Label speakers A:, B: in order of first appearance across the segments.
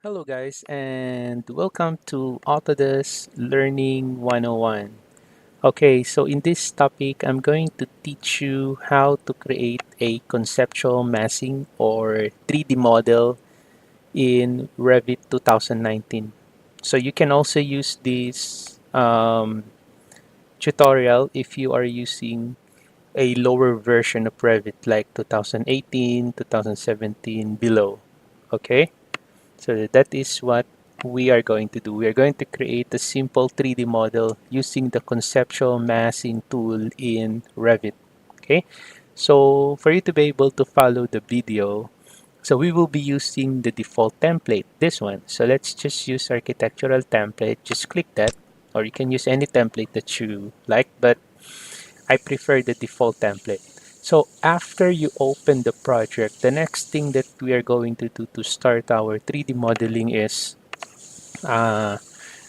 A: Hello guys and welcome to Autodesk Learning 101. Okay, so in this topic, I'm going to teach you how to create a conceptual massing or 3D model in Revit 2019. So you can also use this tutorial if you are using a lower version of Revit like 2018, 2017 below. Okay? So that is what we are going to do. We are going to create a simple 3D model using the conceptual massing tool in Revit. Okay, so for you to be able to follow the video, so we will be using the default template, this one. So let's just use architectural template. Just click that, or you can use any template that you like, but I prefer the default template. So after you open the project, the next thing that we are going to do to start our 3D modeling is uh,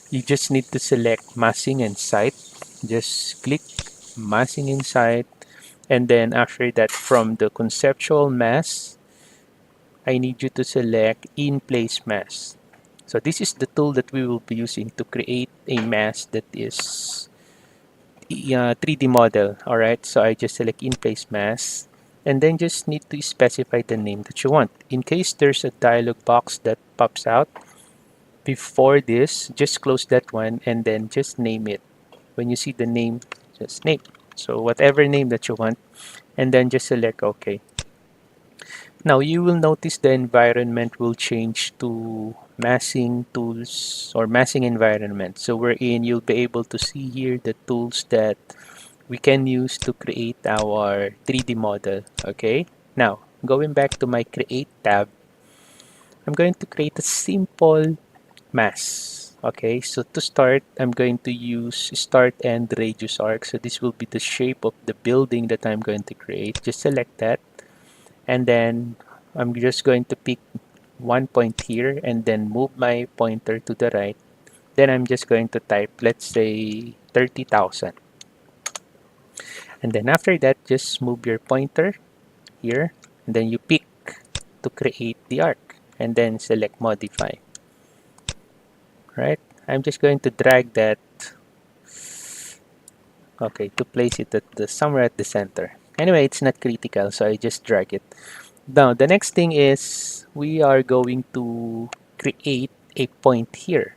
A: you just need to select massing and site. Just click massing in site, and then after that, from the conceptual mass, I need you to select in place mass. So this is the tool that we will be using to create a mass that is 3D model. All right, so I just select in place mass and then just need to specify the name that you want. In case there's a dialog box that pops out before this, just close that one and then just name it. When you see the name, just name. So whatever name that you want, and then just select OK. Now you will notice the environment will change to massing tools or massing environment. So wherein you'll be able to see here the tools that we can use to create our 3D model. Okay, now going back to my create tab, I'm going to create a simple mass. Okay, so to start, I'm going to use start and radius arc. So this will be the shape of the building that I'm going to create. Just select that, and then I'm just going to pick one point here and then move my pointer to the right. Then I'm just going to type, let's say 30,000. And then after that, just move your pointer here, and then you pick to create the arc, and then select modify. Right? I'm just going to drag that, okay, to place it at the somewhere at the center. Anyway, it's not critical, so I just drag it. Now, the next thing is we are going to create a point here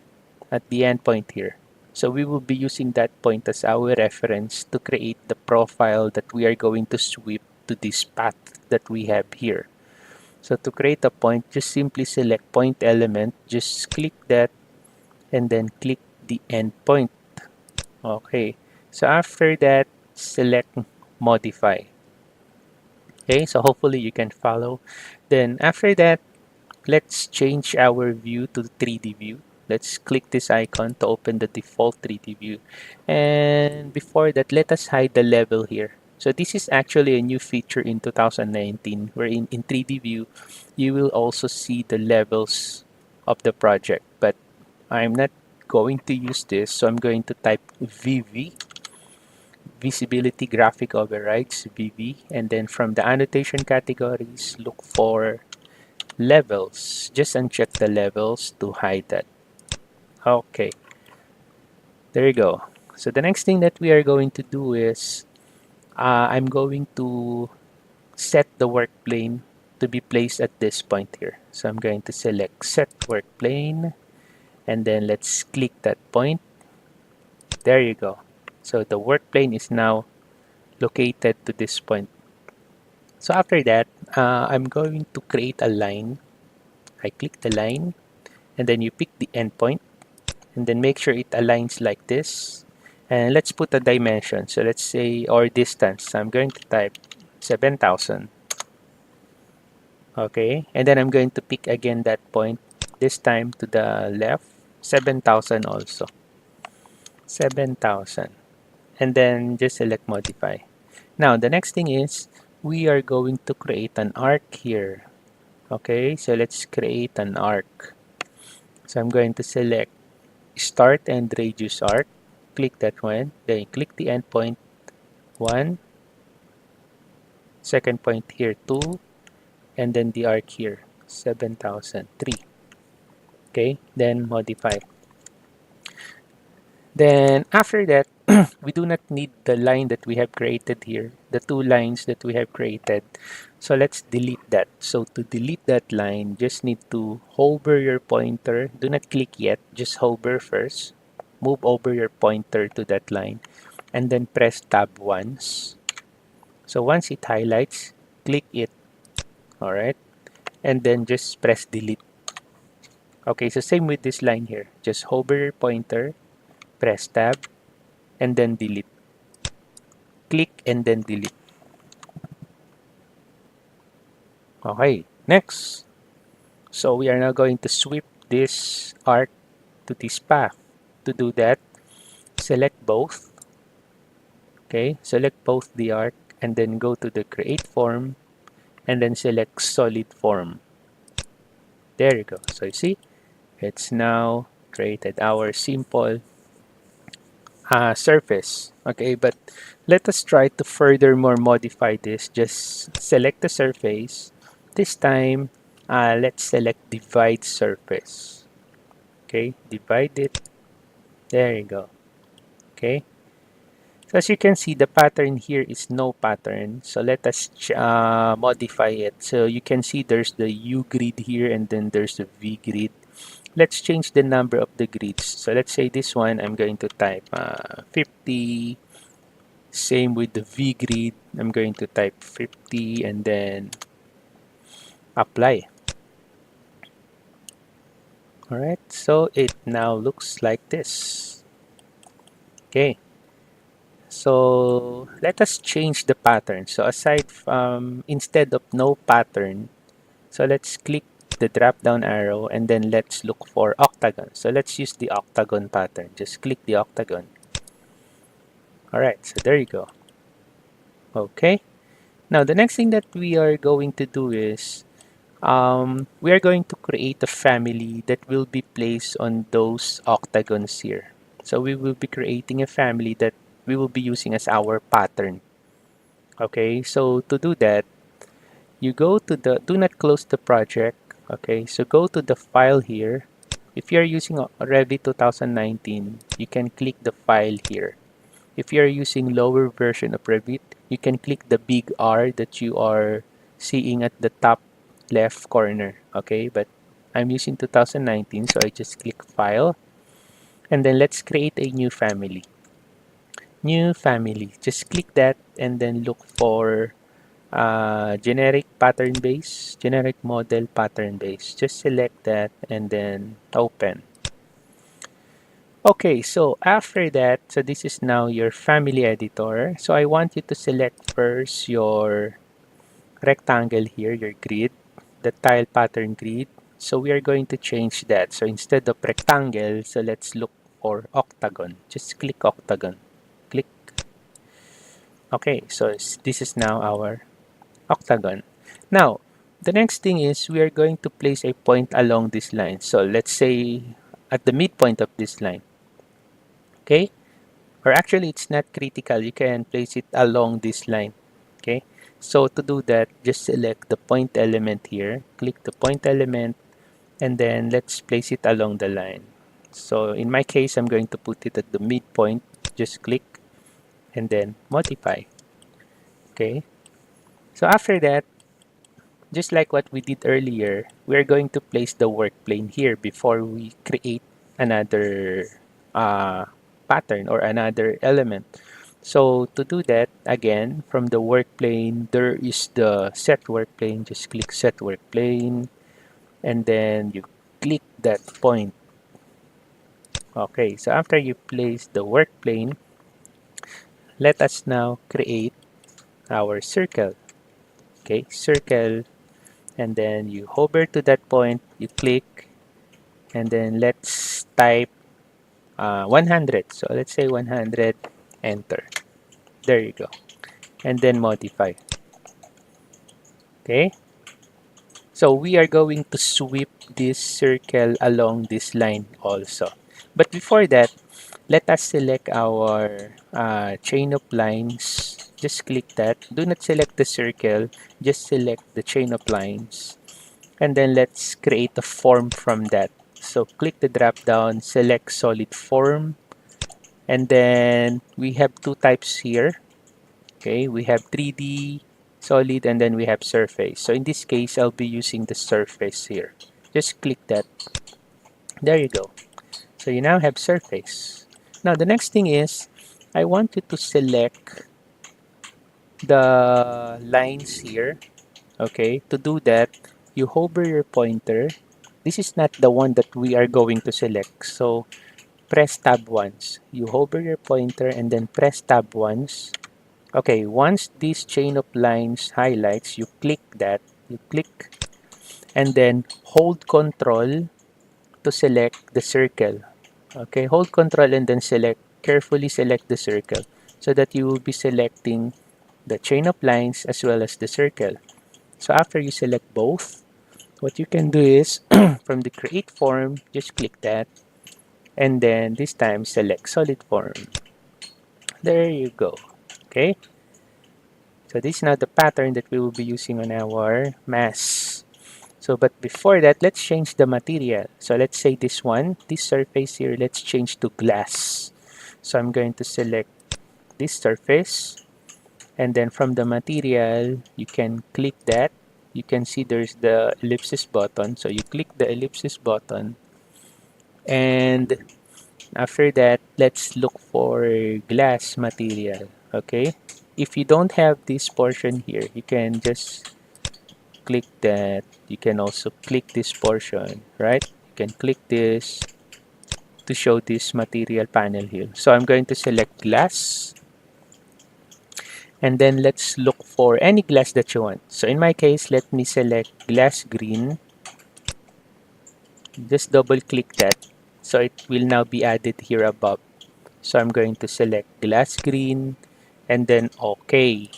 A: at the end point here. So we will be using that point as our reference to create the profile that we are going to sweep to this path that we have here. So to create a point, just simply select point element, just click that, and then click the end point. Okay, so after that, select modify. Okay, so hopefully you can follow. Then after that, let's change our view to the 3D view. Let's click this icon to open the default 3D view. And before that, let us hide the level here. So this is actually a new feature in 2019, wherein in 3D view, you will also see the levels of the project. But I'm not going to use this, so I'm going to type VV, Visibility Graphic Overrides, VV, and then from the annotation categories, look for levels. Just uncheck the levels to hide that. Okay, there you go. So the next thing that we are going to do is I'm going to set the work plane to be placed at this point here. So I'm going to select set work plane, and then let's click that point. There you go. So the work plane is now located to this point. So after that, I'm going to create a line. I click the line, and then you pick the endpoint, and then make sure it aligns like this. And let's put a dimension. So let's say, or distance. I'm going to type 7,000. Okay, and then I'm going to pick again that point, this time to the left, 7,000 also. 7,000. And then just select modify. Now, the next thing is we are going to create an arc here. Okay, so let's create an arc. So I'm going to select start and radius arc. Click that one. Then click the endpoint 1, second point here 2, and then the arc here 7,003. Okay, then modify. Then after that, we do not need the line that we have created here, the two lines that we have created. So let's delete that. So to delete that line, just need to hover your pointer. Do not click yet, just hover first. Move over your pointer to that line and then press tab once. So once it highlights, click it, all right? And then just press delete. Okay, so same with this line here. Just hover your pointer, press tab, and then delete. Click and then delete. Okay, next. So we are now going to sweep this arc to this path. To do that, select both. Okay, select both the arc and then go to the create form and then select solid form. There you go. So you see, it's now created our simple surface. Okay, but let us try to furthermore modify this. Just select the surface. This time, let's select divide surface. Okay, divide it. There you go. Okay, so as you can see, the pattern here is no pattern. So let us modify it. So you can see there's the U grid here and then there's the V grid. Let's change the number of the grids. So let's say this one, I'm going to type 50. Same with the V grid. I'm going to type 50 and then apply. All right, so it now looks like this. Okay, so let us change the pattern. So aside from, instead of no pattern, so let's click the drop down arrow and then let's look for octagon. So let's use the octagon pattern. Just click the octagon. All right, so there you go. Okay, now the next thing that we are going to do is we are going to create a family that will be placed on those octagons here. So we will be creating a family that we will be using as our pattern. Okay, so to do that, you go to the, do not close the project. Okay, so go to the file here. If you're using Revit 2019, you can click the file here. If you're using lower version of Revit, you can click the big R that you are seeing at the top left corner. Okay, but I'm using 2019, so I just click File, and then let's create a new family. New family. Just click that and then look for generic pattern base, generic model pattern base. Just select that and then open. Okay, so after that, so this is now your family editor. So I want you to select first your rectangle here, your grid, the tile pattern grid. So we are going to change that. So instead of rectangle, so let's look for octagon. Just click octagon. Click. Okay, so this is now our octagon. Now, the next thing is we are going to place a point along this line. So let's say at the midpoint of this line. Okay, or actually it's not critical, you can place it along this line. Okay, so to do that, just select the point element here, click the point element, and then let's place it along the line. So in my case, I'm going to put it at the midpoint. Just click and then modify. Okay, so after that, just like what we did earlier, we're going to place the work plane here before we create another pattern or another element. So to do that, again, from the work plane, there is the set work plane. Just click set work plane and then you click that point. Okay, so after you place the work plane, let us now create our circle. Okay, circle, and then you hover to that point, you click, and then let's type 100. So let's say 100, enter. There you go. And then modify. Okay. So we are going to sweep this circle along this line also. But before that, let us select our chain of lines. Just click that. Do not select the circle. Just select the chain of lines. And then let's create a form from that. So click the drop down, select solid form, and then we have two types here. Okay, we have 3D, solid, and then we have surface. So in this case, I'll be using the surface here. Just click that. There you go. So you now have surface. Now the next thing is, I want you to select the lines here. Okay, to do that, you hover your pointer. This is not the one that we are going to select. So press tab once. You hover your pointer and then press tab once. Okay, once this chain of lines highlights, you click that. You click and then hold control to select the circle. Okay, hold control and then carefully select the circle so that you will be selecting the chain of lines as well as the circle. So after you select both, what you can do is from the create form, just click that and then this time select solid form. There you go. Okay, so this is now the pattern that we will be using on our mass. So but before that, let's change the material. So let's say this one, this surface here, let's change to glass. So I'm going to select this surface and then from the material you can click that. You can see there's the ellipsis button, so you click the ellipsis button and after that let's look for glass material. Okay, if you don't have this portion here, you can just click that. You can also click this portion, right? You can click this to show this material panel here. So I'm going to select glass and then let's look for any glass that you want. So in my case, let me select glass green. Just double click that. So it will now be added here above. So I'm going to select glass green and then OK.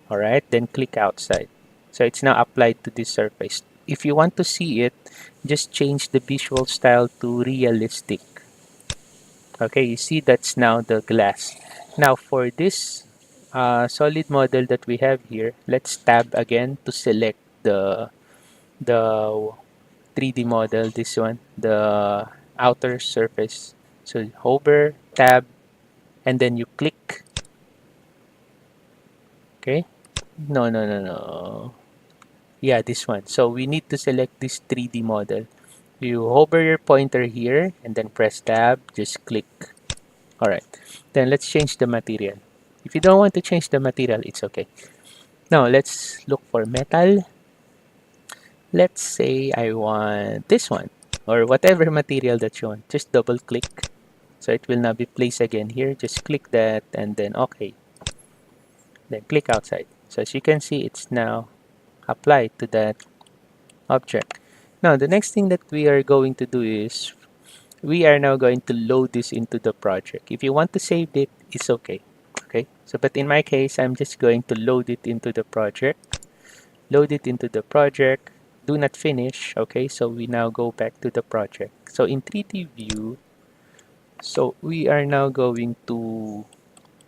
A: Alright, then click outside. So it's now applied to this surface. If you want to see it, just change the visual style to realistic. Okay, you see that's now the glass. Now for this solid model that we have here, let's tab again to select the 3D model, this one, the outer surface. So hover, tab, and then you click. Okay, no. Yeah, this one. So we need to select this 3D model. You hover your pointer here and then press tab, just click. Alright, then let's change the material. If you don't want to change the material, it's okay. Now let's look for metal. Let's say I want this one or whatever material that you want. Just double click. So it will now be placed again here. Just click that and then OK. Then click outside. So as you can see, it's now applied to that object. Now the next thing that we are going to do is we are now going to load this into the project. If you want to save it, it's okay. Okay. So but in my case, I'm just going to load it into the project. Load it into the project. Do not finish. Okay. So we now go back to the project. So in 3D view, so we are now going to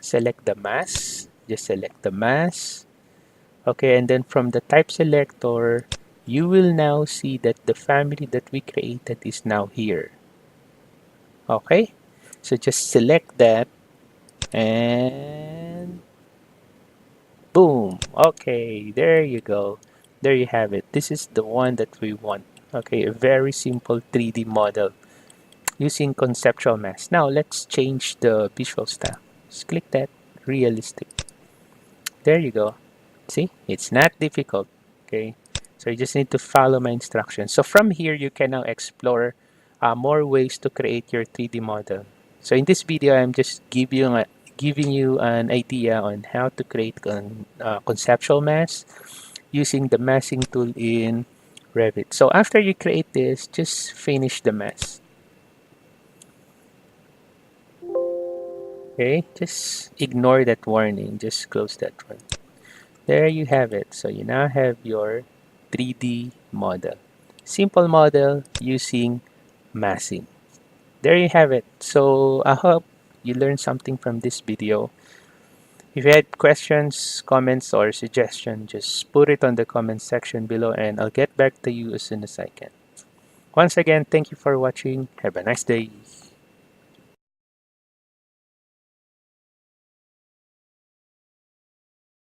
A: select the mass. Just select the mass. Okay, and then from the type selector, you will now see that the family that we created is now here. Okay, so just select that and boom. Okay, there you go. There you have it. This is the one that we want. Okay, a very simple 3D model using conceptual mass. Now let's change the visual style. Just click that, realistic. There you go. See, it's not difficult. Okay, so you just need to follow my instructions. So from here, you can now explore more ways to create your 3D model. So in this video, I'm just giving you an idea on how to create conceptual mass using the massing tool in Revit. So after you create this, just finish the mass. Okay, just ignore that warning. Just close that one. There you have it. So you now have your 3D model. Simple model using massing. There you have it. So I hope you learned something from this video. If you had questions, comments, or suggestions, just put it on the comment section below and I'll get back to you as soon as I can. Once again, thank you for watching. Have a nice day.